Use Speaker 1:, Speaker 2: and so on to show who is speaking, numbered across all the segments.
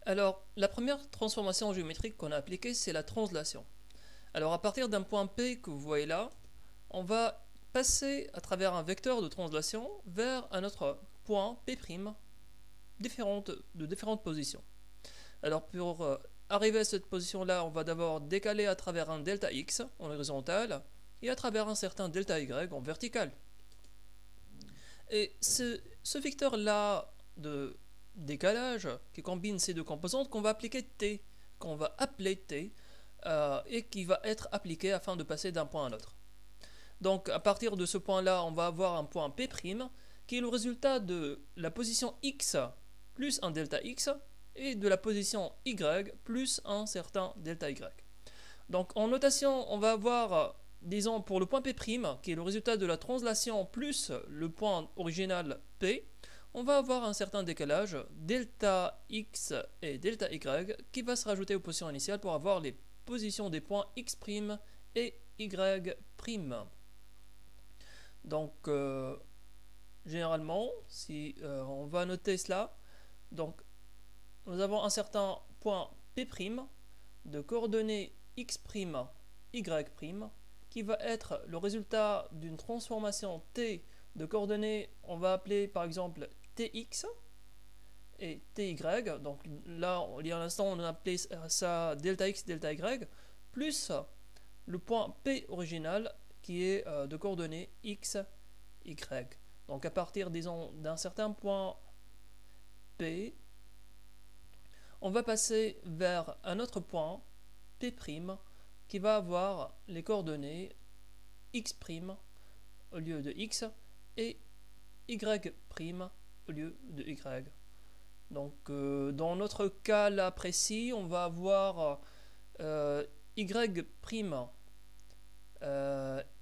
Speaker 1: Alors, la première transformation géométrique qu'on a appliquée, c'est la translation. Alors, à partir d'un point P que vous voyez là, on va passer à travers un vecteur de translation vers un autre point P', de différentes positions. Alors, pour arriver à cette position-là, on va d'abord décaler à travers un delta X en horizontal et à travers un certain delta Y en vertical. Et ce vecteur-là de décalage qui combine ces deux composantes qu'on va appliquer T, qu'on va appeler T, et qui va être appliqué afin de passer d'un point à l'autre. Donc à partir de ce point-là, on va avoir un point P', qui est le résultat de la position X plus un delta X, et de la position Y plus un certain delta Y. Donc en notation, on va avoir, disons, pour le point P', qui est le résultat de la translation plus le point original P, on va avoir un certain décalage, delta X et delta Y, qui va se rajouter aux positions initiales pour avoir les positions des points X' et Y'. Donc, généralement, si on va noter cela, donc nous avons un certain point P' de coordonnées X', Y', qui va être le résultat d'une transformation T de coordonnées, on va appeler par exemple Tx et Ty. Donc là, il y a un instant, on a appelé ça delta X, delta Y, plus le point P original qui est de coordonnées X, Y. Donc à partir, disons, d'un certain point P, on va passer vers un autre point P' qui va avoir les coordonnées X' au lieu de X et Y' au lieu de Y. Donc dans notre cas là précis, on va avoir Y'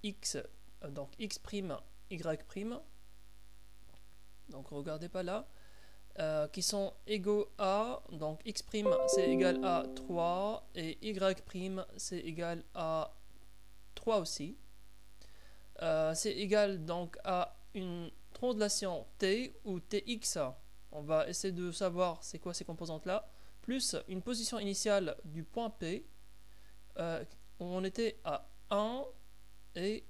Speaker 1: X, donc X', Y', donc regardez pas là, qui sont égaux à, donc X' c'est égal à 3 et Y' c'est égal à 3 aussi. C'est égal donc à une translation T ou Tx, on va essayer de savoir c'est quoi ces composantes là, plus une position initiale du point P, où on était à 1 et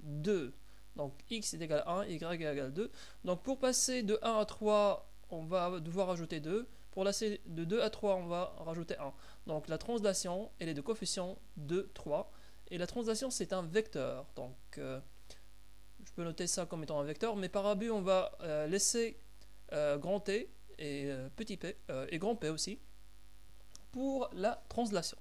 Speaker 1: 2. Donc x est égal à 1, y est égal à 2. Donc pour passer de 1 à 3, on va devoir ajouter 2. Pour passer de 2 à 3, on va rajouter 1. Donc la translation, elle est de coefficient 2, 3. Et la translation, c'est un vecteur. Donc je peux noter ça comme étant un vecteur. Mais par abus, on va laisser grand T et petit p et grand P aussi pour la translation.